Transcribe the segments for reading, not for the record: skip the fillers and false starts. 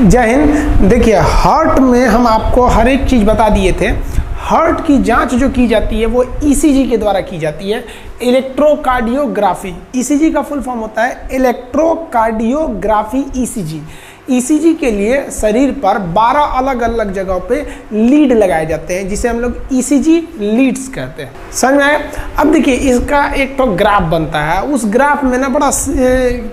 जय हिंद। देखिए, हार्ट में हम आपको हर एक चीज़ बता दिए थे। हार्ट की जांच जो की जाती है वो ईसीजी के द्वारा की जाती है, इलेक्ट्रोकार्डियोग्राफी। ईसीजी का फुल फॉर्म होता है इलेक्ट्रोकार्डियोग्राफी ईसीजी। ईसीजी के लिए शरीर पर 12 अलग अलग जगहों पे लीड लगाए जाते हैं, जिसे हम लोग ईसीजी लीड्स कहते हैं। समझ में आया? अब देखिए, इसका एक तो ग्राफ बनता है। उस ग्राफ में ना बड़ा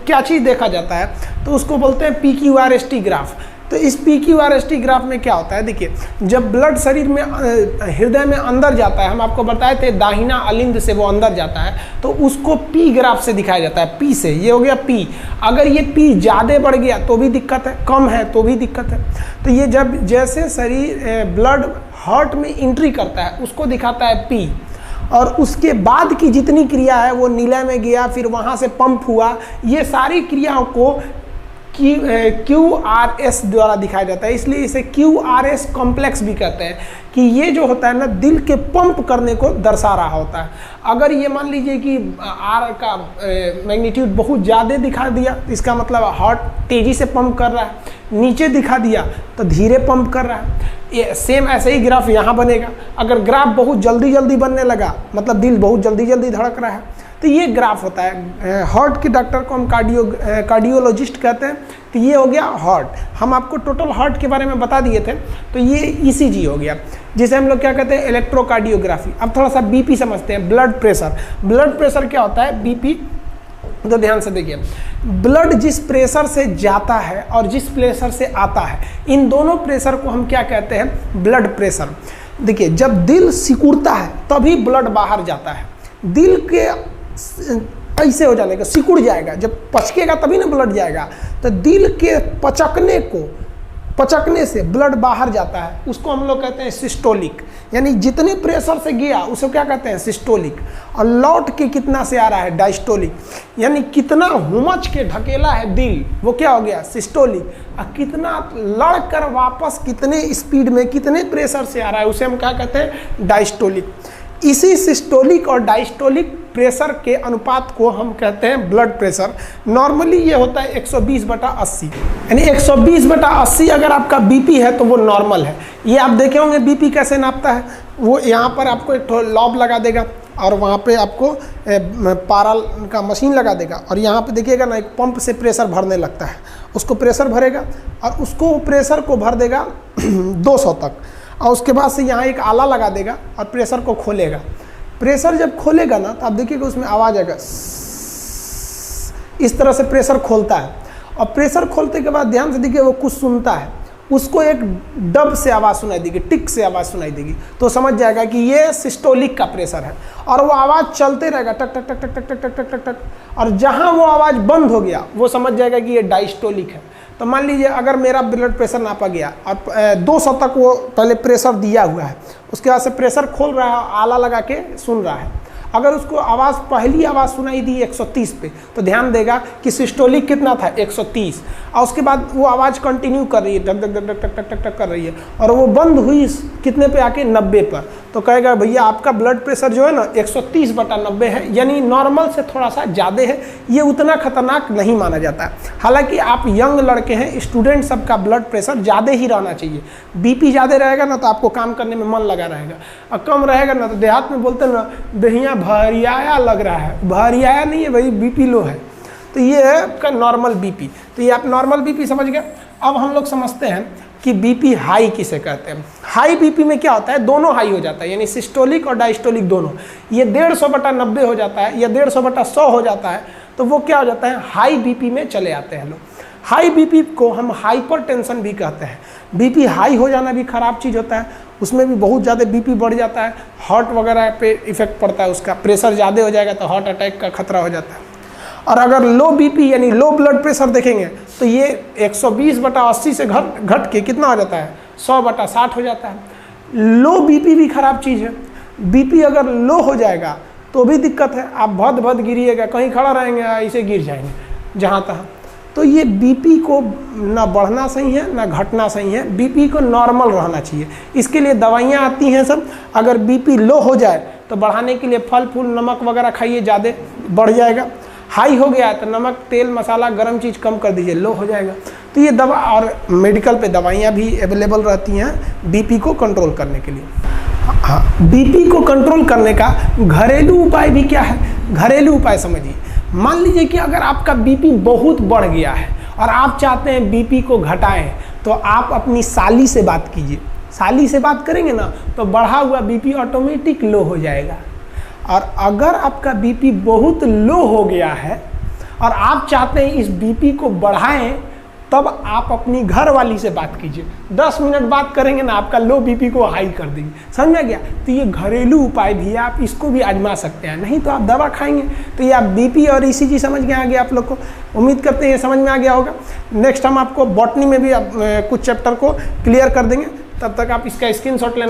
क्या चीज़ देखा जाता है, तो उसको बोलते हैं PQRST ग्राफ। तो इस PQRST ग्राफ में क्या होता है, देखिए, जब ब्लड शरीर में हृदय में अंदर जाता है, हम आपको बताए थे दाहिना अलिंद से वो अंदर जाता है, तो उसको P ग्राफ से दिखाया जाता है, P से। ये हो गया P। अगर ये P ज़्यादा बढ़ गया तो भी दिक्कत है, कम है तो भी दिक्कत है। तो ये जब जैसे शरीर ब्लड हार्ट में एंट्री करता है उसको दिखाता है P, और उसके बाद की जितनी क्रिया है वो नीले में गया, फिर वहाँ से पंप हुआ, ये सारी क्रियाओं को QRS द्वारा दिखाया जाता है। इसलिए इसे QRS कॉम्प्लेक्स भी कहते हैं कि ये जो होता है ना, दिल के पंप करने को दर्शा रहा होता है। अगर ये मान लीजिए कि R का मैग्नीट्यूड बहुत ज़्यादा दिखा दिया, इसका मतलब हार्ट तेज़ी से पंप कर रहा है। नीचे दिखा दिया तो धीरे पंप कर रहा है। ये सेम ऐसे ही ग्राफ यहाँ बनेगा। अगर ग्राफ बहुत जल्दी जल्दी बनने लगा, मतलब दिल बहुत जल्दी जल्दी धड़क रहा है, तो ये ग्राफ होता है। हार्ट के डॉक्टर को हम कार्डियोलॉजिस्ट कहते हैं। तो ये हो गया हार्ट। हम आपको टोटल हार्ट के बारे में बता दिए थे। तो ये ईसीजी हो गया, जिसे हम लोग क्या कहते हैं, इलेक्ट्रोकार्डियोग्राफी। अब थोड़ा सा बीपी समझते हैं, ब्लड प्रेशर। ब्लड प्रेशर क्या होता है, बीपी। तो ध्यान से देखिए, ब्लड जिस प्रेशर से जाता है और जिस प्रेशर से आता है, इन दोनों प्रेशर को हम क्या कहते हैं, ब्लड प्रेशर। देखिए, जब दिल सिकुड़ता है तभी ब्लड बाहर जाता है। दिल के ऐसे हो जाने का, सिकुड़ जाएगा, जब पचकेगा तभी ना ब्लड जाएगा। तो दिल के पचकने से ब्लड बाहर जाता है, उसको हम लोग कहते हैं सिस्टोलिक। यानी जितने प्रेशर से गया उसे क्या कहते हैं, सिस्टोलिक। और लौट के कितना से आ रहा है, डायस्टोलिक। यानी कितना हुमच के ढकेला है दिल, वो क्या हो गया, सिस्टोलिक। और कितना लड़ कर वापस कितने स्पीड में कितने प्रेशर से आ रहा है, उसे हम क्या कहते हैं, डायस्टोलिक। इसी सिस्टोलिक और डायस्टोलिक प्रेशर के अनुपात को हम कहते हैं ब्लड प्रेशर। नॉर्मली ये होता है 120/80। यानी 120/80 अगर आपका बीपी है तो वो नॉर्मल है। ये आप देखे होंगे बीपी कैसे नापता है। वो यहाँ पर आपको एक लॉब लगा देगा और वहाँ पे आपको पारल का मशीन लगा देगा, और यहाँ पे देखिएगा ना, एक पंप से प्रेशर भरने लगता है। उसको प्रेशर भरेगा और उसको प्रेशर को भर देगा 200 तक, और उसके बाद से यहाँ एक आला लगा देगा और प्रेशर को खोलेगा। प्रेशर जब खोलेगा ना, तो आप देखिएगा उसमें आवाज़ आएगा, इस तरह से प्रेशर खोलता है। और प्रेशर खोलते के बाद ध्यान से देखिए, वो कुछ सुनता है, उसको एक डब से आवाज़ सुनाई देगी, टिक से आवाज़ सुनाई देगी, तो समझ जाएगा कि ये सिस्टोलिक का प्रेशर है। और वो आवाज़ चलते रहेगा, टक टक टक टक टक टक टक टक टक, और जहाँ वो आवाज़ बंद हो गया वो समझ जाएगा कि ये डायस्टोलिक है। तो मान लीजिए अगर मेरा ब्लड प्रेशर नापा गया और 200 तक वो पहले प्रेशर दिया हुआ है, उसके बाद से प्रेशर खोल रहा है, आला लगा के सुन रहा है। अगर उसको आवाज़, पहली आवाज़ सुनाई दी 130 पे, तो ध्यान देगा कि सिस्टोलिक कितना था, 130। और उसके बाद वो आवाज़ कंटिन्यू कर रही है, टक टक टक टक टक टक टक कर रही है, और वो बंद हुई कितने पे आके, 90 पर। तो कहेगा भैया आपका ब्लड प्रेशर जो है ना 130/90 है, यानी नॉर्मल से थोड़ा सा ज़्यादा है। ये उतना खतरनाक नहीं माना जाता है। हालांकि आप यंग लड़के हैं, स्टूडेंट, सबका ब्लड प्रेशर ज़्यादा ही रहना चाहिए। बीपी ज़्यादा रहेगा ना तो आपको काम करने में मन लगा रहेगा, और कम रहेगा ना तो देहात में बोलते ना, दहिया भरियाया लग रहा है। भरियाया नहीं है भाई, बीपी लो है। तो ये है आपका नॉर्मल बीपी। तो ये आप नॉर्मल बीपी समझ गए। अब हम लोग समझते हैं कि बीपी हाई किसे कहते हैं। हाई बीपी में क्या होता है, दोनों हाई हो जाता है, यानी सिस्टोलिक और डायस्टोलिक दोनों। ये 150/90 हो जाता है या 150/100 हो जाता है, तो वो क्या हो जाता है, हाई बीपी में चले आते हैं लोग। हाई बीपी को हम हाइपर टेंशन भी कहते हैं। बीपी हाई हो जाना भी खराब चीज़ होता है, उसमें भी बहुत ज़्यादा बीपी बढ़ जाता है, हार्ट वगैरह पे इफेक्ट पड़ता है उसका। प्रेशर ज़्यादा हो जाएगा तो हार्ट अटैक का खतरा हो जाता है। और अगर लो बीपी यानी लो ब्लड प्रेशर देखेंगे तो ये 120/80 से घट के कितना हो जाता है, 100/60 हो जाता है। लो बीपी भी खराब चीज़ है। बीपी अगर लो हो जाएगा तो भी दिक्कत है, आप भद गिरिएगा, कहीं खड़ा रहेंगे ऐसे गिर जाएंगे जहाँ तहाँ। तो ये बीपी को ना बढ़ना सही है ना घटना सही है, बीपी को नॉर्मल रहना चाहिए। इसके लिए दवाइयाँ आती हैं सब। अगर बीपी लो हो जाए तो बढ़ाने के लिए फल फूल नमक वगैरह खाइए, ज़्यादा बढ़ जाएगा। हाई हो गया है तो नमक तेल मसाला गर्म चीज़ कम कर दीजिए, लो हो जाएगा। तो तो ये दवा और मेडिकल पे दवाइयाँ भी अवेलेबल रहती हैं बीपी को कंट्रोल करने के लिए। हाँ, बीपी को कंट्रोल करने का घरेलू उपाय भी क्या है? घरेलू उपाय समझिए। मान लीजिए कि अगर आपका बीपी बहुत बढ़ गया है और आप चाहते हैं बीपी को घटाएं, तो आप अपनी साली से बात कीजिए। साली से बात करेंगे ना तो बढ़ा हुआ बीपी ऑटोमेटिक लो हो जाएगा। और अगर आपका बीपी बहुत लो हो गया है और आप चाहते हैं इस बीपी को बढ़ाएं, तब आप अपनी घर वाली से बात कीजिए। 10 मिनट बात करेंगे ना, आपका लो बीपी को हाई कर देंगे। समझ में गया? तो ये घरेलू उपाय भी है, आप इसको भी आजमा सकते हैं। नहीं तो आप दवा खाएंगे। तो ये आप बीपी और ईसीजी समझ में आ गया आप लोग को। उम्मीद करते हैं ये समझ में आ गया होगा। नेक्स्ट हम आपको बॉटनी में भी कुछ चैप्टर को क्लियर कर देंगे। तब तक आप इसका स्क्रीनशॉट लेना।